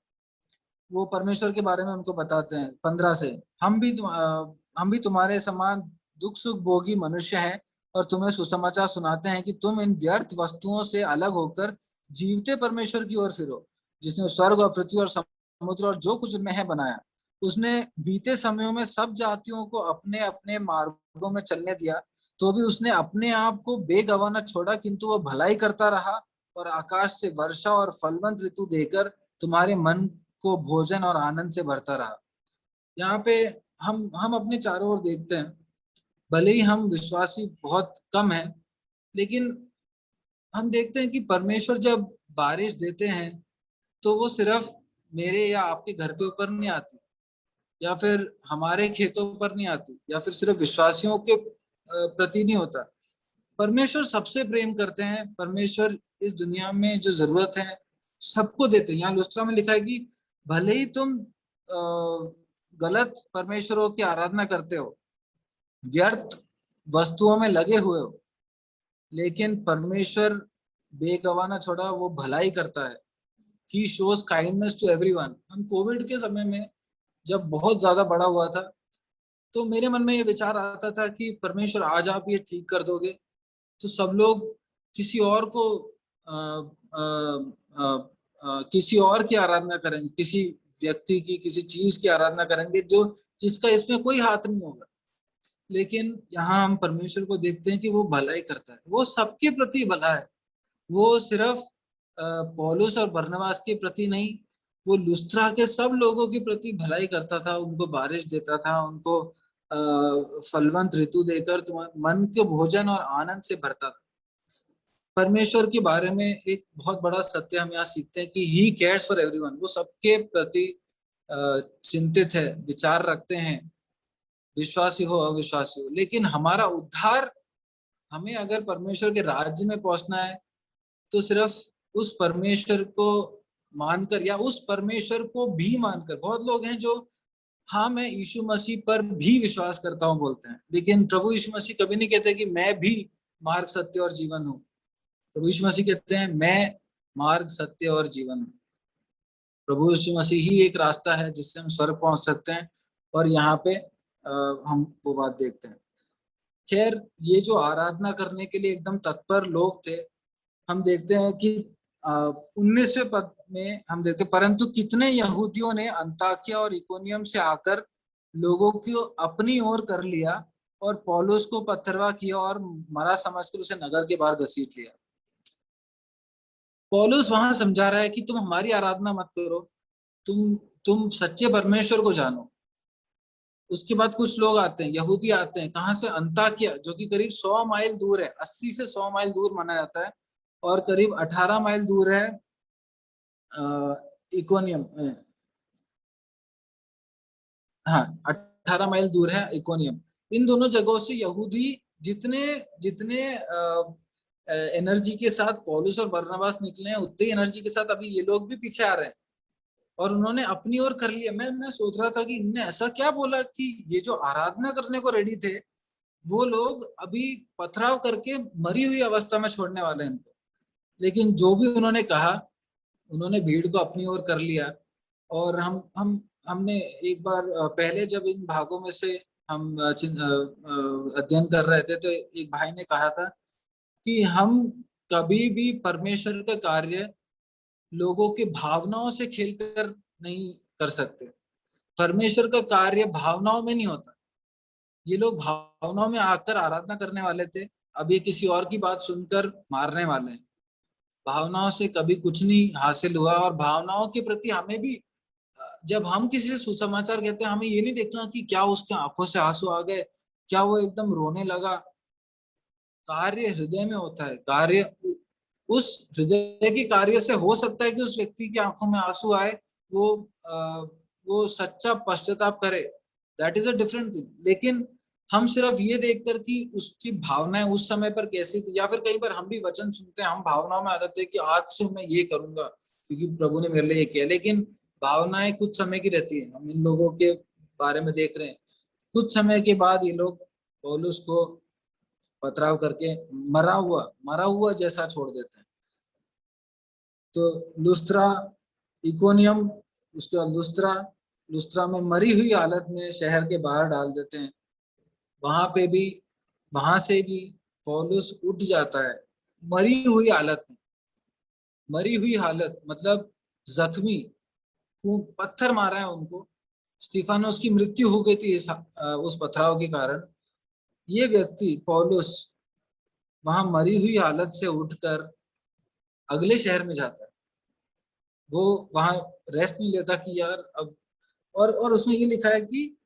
वो परमेश्वर के बारे में उनको बताते हैं 15 से, हम भी तुम्हारे समान दुख सुख भोगी मनुष्य हैं और तुम्हें सुसमाचार सुनाते हैं कि तुम इन व्यर्थ वस्तुओं से अलग होकर जीवते परमेश्वर की ओर फिरो, जिसने स्वर्ग और पृथ्वी और समुद्र और जो कुछ उनमें है बनाया। उसने बीते समयों में सब जातियों को अपने अपने मार्गों में चलने दिया, तो भी उसने अपने आप को बेगवाह न छोड़ा, किंतु वह भलाई करता रहा और आकाश से वर्षा और फलवंत ऋतु देकर तुम्हारे मन को भोजन और आनंद से भरता रहा। यहाँ पे हम अपने चारों ओर देखते हैं, भले ही हम विश्वासी बहुत कम हैं, लेकिन हम देखते हैं कि परमेश्वर जब बारिश देते हैं तो वो सिर्फ मेरे या आपके घर के ऊपर नहीं आती, या फिर हमारे खेतों पर नहीं आती, या फिर सिर्फ विश्वासियों के प्रति नहीं होता। परमेश्वर सबसे प्रेम करते हैं। परमेश्वर इस दुनिया में जो जरूरत है सबको देते हैं। यहाँ लुस्त्रा में लिखा है कि भले ही तुम गलत परमेश्वरों की आराधना करते हो, व्यर्थ वस्तुओं में लगे हुए हो, लेकिन परमेश्वर बेगवाह न छोड़ा, वो भलाई करता है। He shows kindness to everyone। हम कोविड के समय में जब बहुत ज्यादा बड़ा हुआ था, तो मेरे मन में ये विचार आता था कि परमेश्वर आज आप ये ठीक कर दोगे तो सब लोग किसी और को किसी और की आराधना करेंगे, किसी व्यक्ति की, किसी चीज की आराधना करेंगे जो जिसका इसमें कोई हाथ नहीं होगा। लेकिन यहाँ हम परमेश्वर को देखते हैं कि वो भलाई करता है, वो सबके प्रति भला है। वो सिर्फ पौलुस और बरनबास के प्रति नहीं, वो लुस्त्रा के सब लोगों के प्रति भलाई करता था, उनको बारिश देता था, उनको फलवंत ऋतु देकर मन के भोजन और आनंद से भरता था। परमेश्वर के बारे में एक बहुत बड़ा सत्य हम यहाँ सीखते हैं कि ही केयर्स फॉर एवरीवन, वो सबके प्रति चिंतित है, विचार रखते हैं, विश्वासी हो अविश्वासी हो। लेकिन हमारा उद्धार, हमें अगर परमेश्वर के राज्य में पहुंचना है तो सिर्फ उस परमेश्वर को मानकर या उस परमेश्वर को भी मानकर। बहुत लोग हैं जो हाँ मैं यीशु मसीह पर भी विश्वास करता हूँ बोलते हैं, लेकिन प्रभु यीशु मसीह कभी नहीं कहते कि मैं भी मार्ग सत्य और जीवन हूँ। प्रभु यीशु मसीह कहते हैं मैं मार्ग सत्य और जीवन हूँ। प्रभु यीशु मसीह ही एक रास्ता है जिससे हम स्वर्ग पहुंच सकते हैं, और यहाँ पे हम वो बात देखते हैं। खैर, ये जो आराधना करने के लिए एकदम तत्पर लोग थे, हम देखते हैं कि 19वें पद में हम देखते हैं, परंतु कितने यहूदियों ने अंताकिया और इकोनियम से आकर लोगों को अपनी ओर कर लिया और पौलुस को पत्थरवा किया और मरा समझकर उसे नगर के बाहर घसीट लिया। पौलुस वहां समझा रहा है कि तुम हमारी आराधना मत करो, तुम सच्चे परमेश्वर को जानो। उसके बाद कुछ लोग आते हैं, यहूदी आते हैं, कहां से? अंताकिया, जो कि करीब 100 माइल दूर है, 80 से 100 माइल दूर माना जाता है, और करीब 18 माइल दूर है इकोनियम। हाँ, 18 माइल दूर है इकोनियम। इन दोनों जगहों से यहूदी जितने एनर्जी के साथ पौलुस और बरनबास निकले हैं, उतनी एनर्जी के साथ अभी ये लोग भी पीछे आ रहे हैं और उन्होंने अपनी ओर कर लिया। मैं सोच रहा था कि इनने ऐसा क्या बोला कि ये जो आराधना करने को रेडी थे वो लोग अभी पथराव करके मरी हुई अवस्था में छोड़ने वाले हैं इनको। लेकिन जो भी उन्होंने कहा, उन्होंने भीड़ को अपनी ओर कर लिया। और हमने एक बार पहले जब इन भागों में से हम अध्ययन कर रहे थे तो एक भाई ने कहा था कि हम कभी भी परमेश्वर का कार्य लोगों के भावनाओं से खेलकर नहीं कर सकते। परमेश्वर का कार्य भावनाओं में नहीं होता। ये लोग भावनाओं में आकर आराधना करने वाले थे, अब ये किसी और की बात सुनकर मारने वाले हैं। भावनाओं से कभी कुछ नहीं हासिल हुआ। और भावनाओं के प्रति हमें भी, जब हम किसी से सुसमाचार कहते हैं, हमें ये नहीं देखना कि क्या उसके आंखों से आंसू आ गए, क्या वो एकदम रोने लगा। कार्य हृदय में होता है। कार्य उस हृदय के कार्य से हो सकता है कि उस व्यक्ति की आंखों में आंसू आए, वो सच्चा पश्चाताप करे, that is a different thing. लेकिन हम सिर्फ ये देखकर कि उसकी भावनाएं उस समय पर कैसी थी, या फिर कई बार हम भी वचन सुनते हैं, हम भावनाओं में आ जाते हैं कि आज से मैं ये करूंगा क्योंकि प्रभु ने मेरे लिए ये किया। लेकिन भावनाएं कुछ समय की रहती है। हम इन लोगों के बारे में देख रहे हैं, कुछ समय के बाद ये लोग पौलुस को पथराव करके मरा हुआ जैसा छोड़ देते हैं। तो लुस्त्रा, इकोनियम, उसके बाद लुस्त्रा में मरी हुई हालत में शहर के बाहर डाल देते हैं। वहां से भी पौलुस उठ जाता है मरी हुई हालत में। मरी हुई हालत मतलब जख्मी, पत्थर मारा है उनको। स्टीफानोस की मृत्यु हो गई थी उस पथराव के कारण। ये व्यक्ति पौलुस वहां मरी हुई हालत से उठकर अगले शहर में जाता है। वो वहां रेस्ट नहीं लेता कि यार अब, और उसमें ये लिखा है कि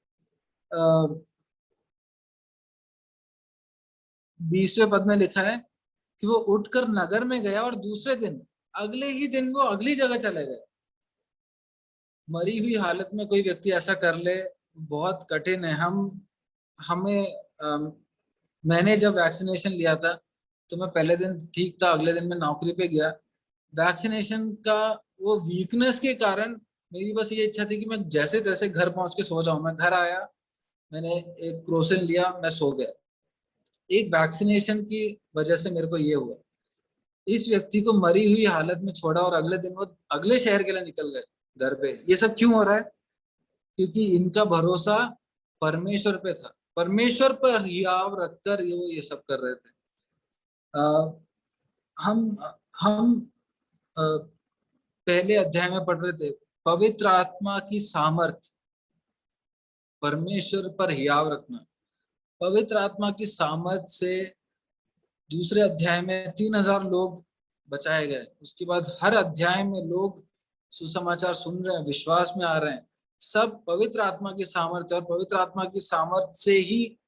20वें पद में लिखा है कि वो उठकर नगर में गया और दूसरे दिन, अगले ही दिन वो अगली जगह चले गए। मरी हुई हालत में कोई व्यक्ति ऐसा कर ले, बहुत कठिन है। मैंने जब वैक्सीनेशन लिया था तो मैं पहले दिन ठीक था, अगले दिन मैं नौकरी पे गया। वैक्सीनेशन का वो वीकनेस के कारण मेरी बस ये इच्छा थी कि मैं जैसे तैसे घर पहुंच के सो जाऊं। मैं घर आया, मैंने एक क्रोसिन लिया, मैं सो गया। एक वैक्सीनेशन की वजह से मेरे को ये हुआ। इस व्यक्ति को मरी हुई हालत में छोड़ा और अगले दिन वो अगले शहर के लिए निकल गए घर पे। ये सब क्यों हो रहा है? क्योंकि इनका भरोसा परमेश्वर पे था, परमेश्वर पर हियाव रखकर ये सब कर रहे थे। हम पहले अध्याय में पढ़ रहे थे पवित्र आत्मा की सामर्थ, परमेश्वर पर हियाव रखना। पवित्र आत्मा की सामर्थ से दूसरे अध्याय में 3000 लोग बचाए गए। उसके बाद हर अध्याय में लोग सुसमाचार सुन रहे हैं, विश्वास में आ रहे हैं, सब पवित्र आत्मा की सामर्थ। और पवित्र आत्मा की सामर्थ से ही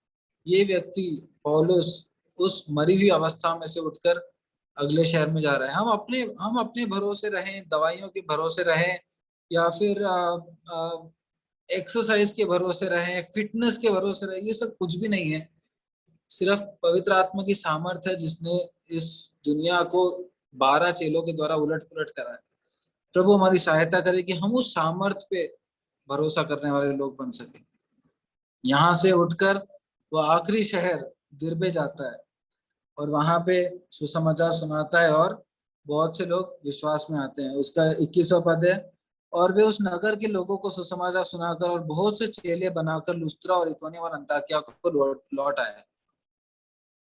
ये व्यक्ति पौलुस उस मरी हुई अवस्था में से उठकर अगले शहर में जा रहे हैं। हम अपने भरोसे रहें, दवाइयों के भरोसे रहें, या फिर एक्सरसाइज के भरोसे रहें, फिटनेस के भरोसे रहें, ये सब कुछ भी नहीं है। सिर्फ पवित्र आत्मा की सामर्थ है जिसने इस दुनिया को 12 चेलों के द्वारा उलट पुलट करा है। प्रभु हमारी सहायता करे कि हम उस सामर्थ पे भरोसा करने वाले लोग बन सके। यहाँ से उठकर वो आखिरी शहर दिरबे जाता है और वहां पे सुसमाचार सुनाता है और बहुत से लोग विश्वास में आते हैं। उसका 21वां पद है, और वे उस नगर के लोगों को सुसमाचार सुनाकर और बहुत से चेले बनाकर लुस्त्रा और इकोनियम और अंताकिया को लौट आए।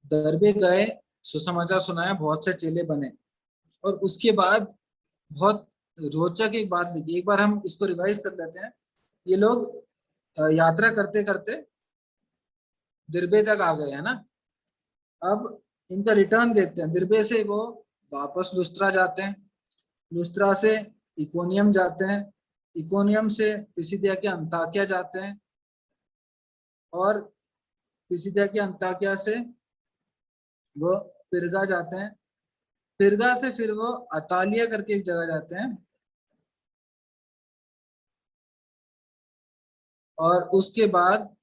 दरबे गए, सुसमाचार सुनाया, बहुत से चेले बने। और उसके बाद बहुत रोचक एक बात लिखी, एक बार हम इसको रिवाइज कर लेते हैं। ये लोग यात्रा करते करते दिरबे तक आ गए है ना। अब इनका रिटर्न देखते हैं। दिरबे से वो वापस लुस्त्रा जाते हैं, लुस्त्रा से इकोनियम जाते हैं, इकोनियम से पिसिदिया के अंताकिया जाते हैं, और पिसिदिया के अंताकिया से वो पिरगा जाते हैं, पिरगा से फिर वो अतालिया करके एक जगह जाते हैं, और उसके बाद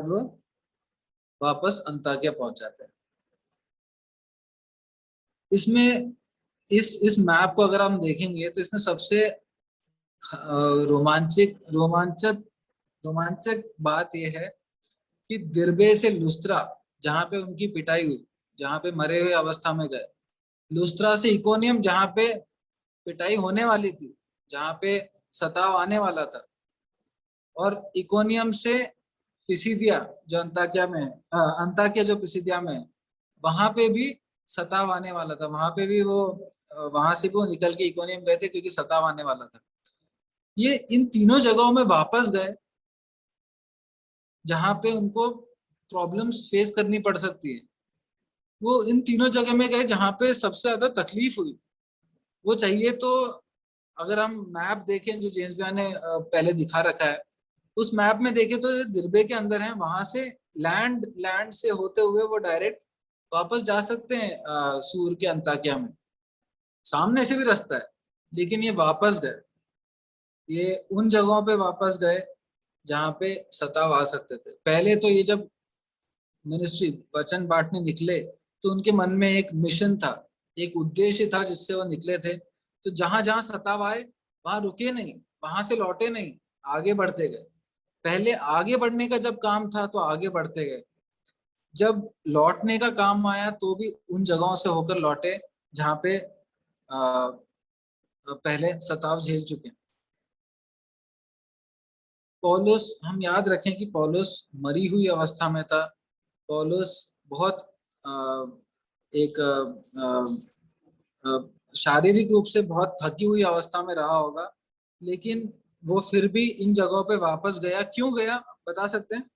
वो वापस अंताकिया पहुंच जाते हैं। इसमें इस मैप को अगर हम देखेंगे तो इसमें सबसे रोमांचक बात यह है कि दिरबे से लुस्त्रा, जहां पे उनकी पिटाई हुई, जहां पे मरे हुए अवस्था में गए, लुस्त्रा से इकोनियम जहां पे पिटाई होने वाली थी, जहां पे सताव आने वाला था, और इकोनियम से पिसिदिया जो अंताकिया में है, अंताकिया जो पिसिदिया में है, वहां पे भी सताव आने वाला था। वहां पे भी वो वहां से भी वो निकल के इकोनियम गए थे क्योंकि सताव आने वाला था। ये इन तीनों जगहों में वापस गए जहां पे उनको प्रॉब्लम्स फेस करनी पड़ सकती है। वो इन तीनों जगह में गए जहां पे सबसे ज्यादा तकलीफ हुई। वो चाहिए तो अगर हम मैप देखें जो जेम्स भैया ने पहले दिखा रखा है, उस मैप में देखें तो दिरबे के अंदर है, वहां से लैंड से होते हुए वो डायरेक्ट वापस जा सकते हैं सूर के अंताकिया में, सामने से भी रास्ता है। लेकिन ये वापस गए, ये उन जगहों पे वापस गए जहां पे सताव आ सकते थे। पहले तो ये जब मिनिस्ट्री वचन बांटने निकले तो उनके मन में एक मिशन था, एक उद्देश्य था जिससे वो निकले थे। तो जहां जहां सताव आए वहां रुके नहीं, वहां से लौटे नहीं, आगे बढ़ते गए। पहले आगे बढ़ने का जब काम था तो आगे बढ़ते गए, जब लौटने का काम आया तो भी उन जगहों से होकर लौटे जहां पे पहले सताव झेल चुके। पौलुस, हम याद रखें कि पौलुस मरी हुई अवस्था में था। पौलुस बहुत एक शारीरिक रूप से बहुत थकी हुई अवस्था में रहा होगा, लेकिन वो फिर भी इन जगहों पे वापस गया। क्यों गया बता सकते हैं?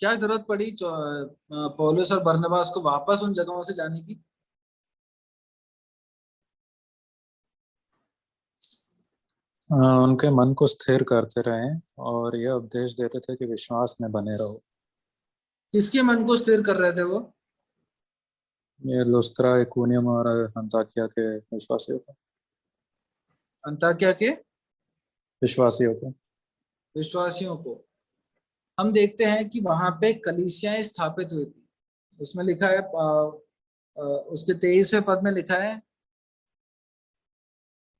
क्या जरूरत पड़ी पौलुस और बरनबास को वापस उन जगहों से जाने की? उनके मन को स्थिर करते रहें और यह उपदेश देते थे कि विश्वास में बने रहो। किसके मन को स्थिर कर रहे थे वो? ये लुस्त्रा, इकोनियम और अंताकिया के विश्वासियों को। अंताकिया के विश्वासियों को हम देखते हैं कि वहां पे कलीसियाएं स्थापित हुई थी। उसमें लिखा है उसके 23वें पद में लिखा है,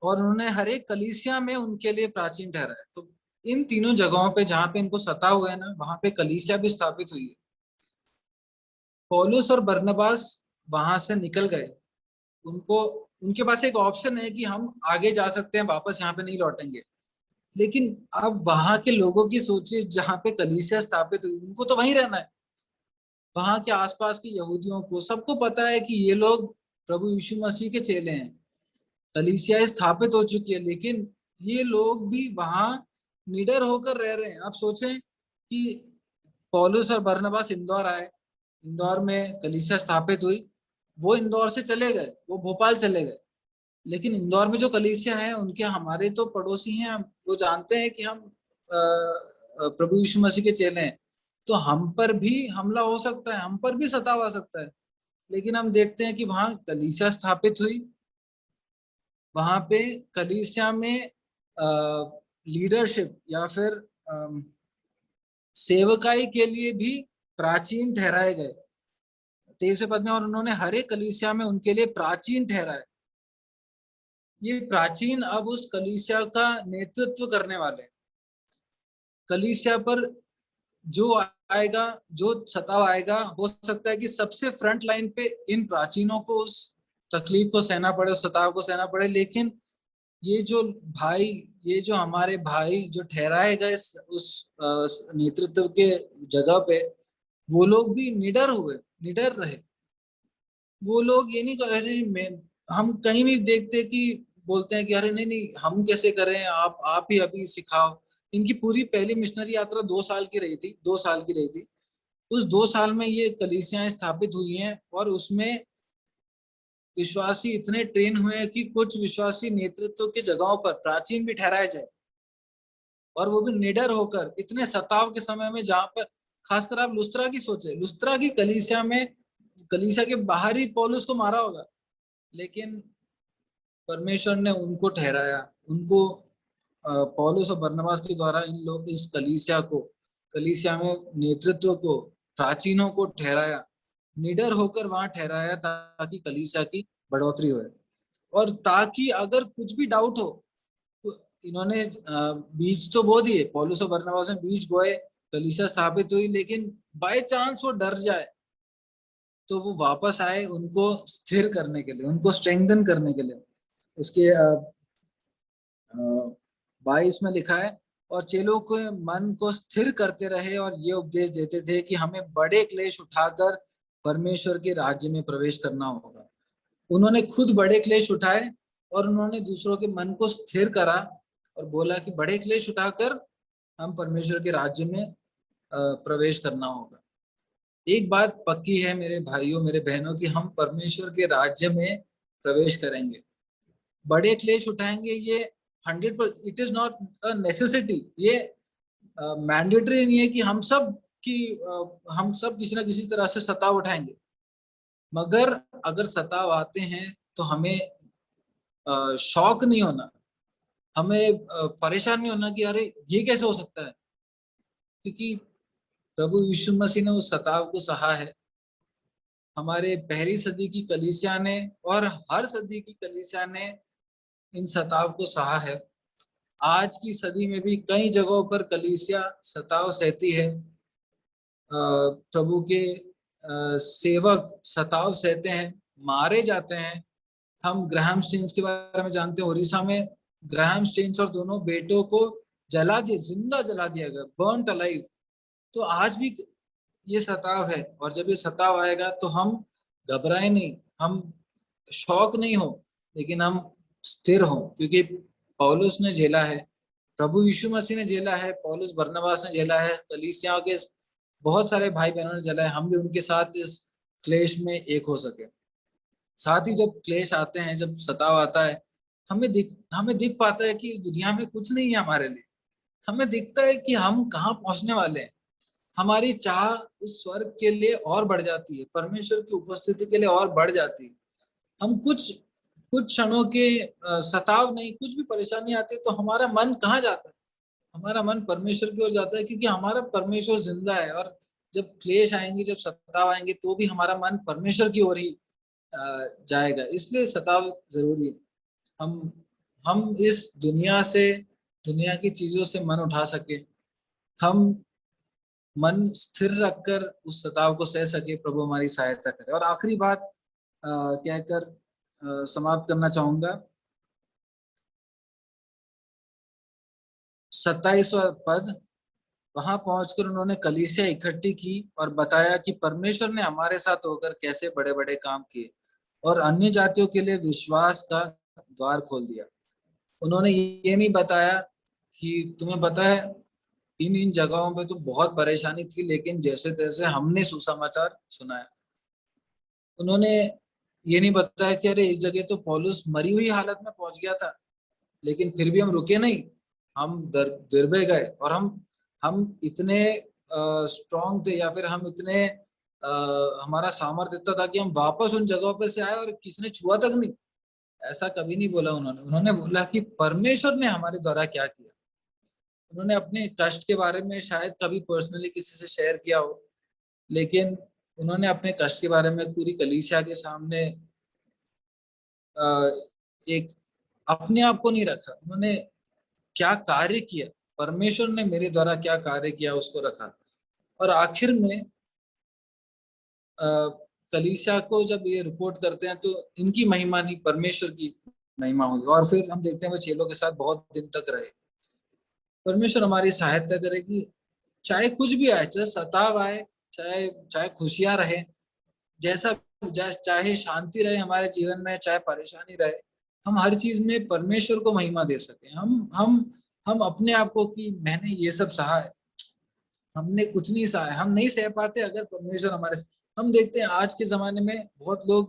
और उन्होंने हर एक कलीसिया में उनके लिए प्राचीन ठहराया। तो इन तीनों जगहों पे जहां पे इनको सता हुआ है ना, वहां पे कलीसिया भी स्थापित हुई है। पौलुस और बरनबास वहां से निकल गए। उनको उनके पास एक ऑप्शन है कि हम आगे जा सकते हैं, वापस यहाँ पे नहीं लौटेंगे। लेकिन अब वहां के लोगों की सोचिए, जहाँ पे कलीसिया स्थापित हुई, उनको तो वहीं रहना है। वहां के आसपास के यहूदियों को सबको पता है कि ये लोग प्रभु यीशु मसीह के चेले हैं, कलीसिया स्थापित हो चुकी है, लेकिन ये लोग भी वहां निडर होकर रह रहे हैं। आप सोचें कि पौलुस और बरनबास इंदौर आए, इंदौर में कलीसिया स्थापित हुई, वो इंदौर से चले गए, वो भोपाल चले गए, लेकिन इंदौर में जो कलीसिया है उनके हमारे तो पड़ोसी हैं, वो जानते हैं कि हम प्रभु यीशु मसीह के चेले हैं, तो हम पर भी हमला हो सकता है, हम पर भी सताव आ सकता है। लेकिन हम देखते हैं कि वहां कलीसिया स्थापित हुई, वहां पे कलीसिया में लीडरशिप या फिर सेवकाई के लिए भी प्राचीन ठहराए गए 23वें पद में, और उन्होंने हर एक कलीसिया में उनके लिए प्राचीन ठहराए। ये प्राचीन अब उस कलीसिया का नेतृत्व करने वाले, कलीसिया पर जो आएगा, जो सताव आएगा, हो सकता है कि सबसे फ्रंट लाइन पे इन प्राचीनों को उस तकलीफ को सहना पड़े, उस सताव को सहना पड़े। लेकिन ये जो भाई, ये जो हमारे भाई जो ठहराए गए उस नेतृत्व के जगह पे, वो लोग भी निडर हुए, निडर रहे। वो लोग ये नहीं कर रहे, हम कहीं नहीं देखते कि बोलते हैं कि अरे नहीं नहीं हम कैसे करें, आप ही अभी सिखाओ। इनकी पूरी पहली मिशनरी यात्रा 2 साल की रही थी, 2 साल की रही थी। उस 2 साल में ये कलीसियाएं स्थापित हुई हैं, और उसमें विश्वासी इतने ट्रेन हुए हैं कि कुछ विश्वासी नेतृत्व की जगहों पर प्राचीन भी ठहराए जाए, और वो भी निडर होकर इतने सताव के समय में, जहां पर खासकर आप लुस्त्रा की सोचे, लुस्त्रा की कलीसिया में, कलीसिया के बाहर ही पौलुस को मारा होगा, लेकिन परमेश्वर ने उनको ठहराया, उनको पौलुस और बरनबास के द्वारा इन लोग इस कलीसिया में नेतृत्व को, प्राचीनों को ठहराया, निडर होकर वहां ठहराया, ताकि कलीसिया की बढ़ोतरी हो, और ताकि अगर कुछ भी डाउट हो, तो इन्होंने बीज तो बो दिए, पौलुस और बरनबास ने बीज बोए, कलीसिया स्थापित हुई, लेकिन बाय चांस वो डर जाए तो वो वापस आए उनको स्थिर करने के लिए, उनको स्ट्रेंथन करने के लिए। उसके 22 में लिखा है, और चेलों के मन को स्थिर करते रहे और ये उपदेश देते थे कि हमें बड़े क्लेश उठाकर परमेश्वर के राज्य में प्रवेश करना होगा। उन्होंने खुद बड़े क्लेश उठाए, और उन्होंने दूसरों के मन को स्थिर करा और बोला कि बड़े क्लेश उठाकर हम परमेश्वर के राज्य में प्रवेश करना होगा। एक बात पक्की है मेरे भाइयों, मेरे बहनों, कि हम परमेश्वर के राज्य में प्रवेश करेंगे, बड़े क्लेश उठाएंगे। ये 100%, it is not a necessity, ये मैंडेटरी नहीं है कि हम सब किसी ना किसी तरह से सताव उठाएंगे। मगर अगर सताव आते हैं तो हमें शौक नहीं होना, हमें परेशान नहीं होना कि अरे ये कैसे हो सकता है, क्योंकि प्रभु यीशु मसीह ने उस सताव को सहा है। हमारे पहली सदी की कलीसिया ने और हर सदी की कलीसिया ने इन सताव को सहा है। आज की सदी में भी कई जगहों पर कलीसिया सताव सहती है, प्रभु के सेवक सताव सहते हैं, मारे जाते हैं। हम ग्राहम स्टेन्स के बारे में जानते हैं, उड़ीसा में ग्राहम स्टेन्स और दोनों बेटों को जला दिया, जिंदा जला दिया गया, बर्न्ट अलाइव। तो आज भी ये सताव है, और जब ये सताव आएगा तो हम घबराए नहीं, हम शौक नहीं हो, लेकिन हम स्थिर हो, क्योंकि पौलुस ने झेला है, प्रभु यीशु मसीह ने झेला है, पौलुस बरनबास ने झेला है, कलीसिया के बहुत सारे भाई बहनों ने झेला है। हम भी उनके साथ इस क्लेश में एक हो सके। साथ ही जब क्लेश आते हैं, जब सताव आता है, हमें दिख पाता है कि इस दुनिया में कुछ नहीं है हमारे लिए। हमें दिखता है कि हम कहाँ पहुंचने वाले हैं। हमारी चाह उस स्वर्ग के लिए और बढ़ जाती है, परमेश्वर की उपस्थिति के लिए और बढ़ जाती है। हम कुछ क्षणों के सताव नहीं, कुछ भी परेशानी आती है तो हमारा मन कहाँ जाता है? हमारा मन परमेश्वर की ओर जाता है, क्योंकि हमारा परमेश्वर जिंदा है। और जब क्लेश आएंगे, जब सताव आएंगे, तो भी हमारा मन परमेश्वर की ओर ही जाएगा। इसलिए सताव जरूरी है। हम इस दुनिया की चीजों से मन उठा सके, हम मन स्थिर रखकर उस सताव को सह सके, प्रभु हमारी सहायता करे। और आखिरी बात कहकर समाप्त करना चाहूंगा। 27वां पद, वहां पहुंचकर उन्होंने कलीसिया इकट्ठी की और बताया कि परमेश्वर ने हमारे साथ होकर कैसे बड़े बड़े काम किए और अन्य जातियों के लिए विश्वास का द्वार खोल दिया। उन्होंने ये नहीं बताया कि तुम्हें पता है इन इन जगहों पे तो बहुत परेशानी थी, लेकिन जैसे तैसे हमने सुसमाचार सुनाया। उन्होंने ये नहीं बताया कि अरे इस जगह तो पौलुस मरी हुई हालत में पहुंच गया था, लेकिन फिर भी हम रुके नहीं, हम दिरबे गए और हम इतने स्ट्रांग थे, या फिर हम इतने हमारा सामर्थ्य इतना था कि हम वापस उन जगहों पे से आए और किसी ने छुआ तक नहीं। ऐसा कभी नहीं बोला उन्होंने बोला कि परमेश्वर ने हमारे द्वारा क्या किया। उन्होंने अपने कष्ट के बारे में शायद कभी पर्सनली किसी से शेयर किया हो, लेकिन उन्होंने अपने कष्ट के बारे में पूरी कलीसिया के सामने एक अपने आप को नहीं रखा। उन्होंने क्या कार्य किया, परमेश्वर ने मेरे द्वारा क्या कार्य किया उसको रखा। और आखिर में कलीसिया को जब ये रिपोर्ट करते हैं तो इनकी महिमा नहीं, परमेश्वर की महिमा हुई। और फिर हम देखते हैं वो चेलों के साथ बहुत दिन तक रहे। परमेश्वर हमारी सहायता करेगी, चाहे कुछ भी आए, चाहे सताव आए, चाहे खुशियां रहे, जैसा चाहे शांति रहे हमारे जीवन में, चाहे परेशानी रहे, हम हर चीज में परमेश्वर को महिमा दे सके। हम अपने आप को कि मैंने ये सब सहा है, हमने कुछ नहीं सहा है, हम नहीं सह पाते अगर परमेश्वर हमारे। हम देखते हैं आज के जमाने में बहुत लोगों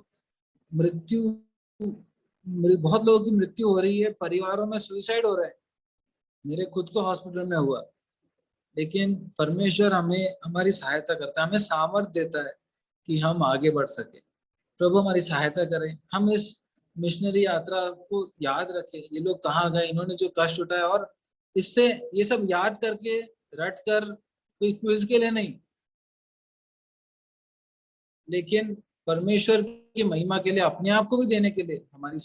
की मृत्यु हो रही है, परिवारों में सुसाइड हो रहे हैं। मेरे खुद को हॉस्पिटल में हुआ, लेकिन परमेश्वर हमें हमारी सहायता करता है, हमें सामर्थ्य देता है कि हम आगे बढ़ सके। प्रभु हमारी सहायता करें, हम इस मिशनरी यात्रा को याद रखें, ये लोग कहाँ गए, इन्होंने जो कष्ट उठाया, और इससे ये सब याद करके रट कर कोई क्विज के लिए नहीं, लेकिन परमेश्वर की महिमा के लिए, अपने आप को भी देने के लिए हमारी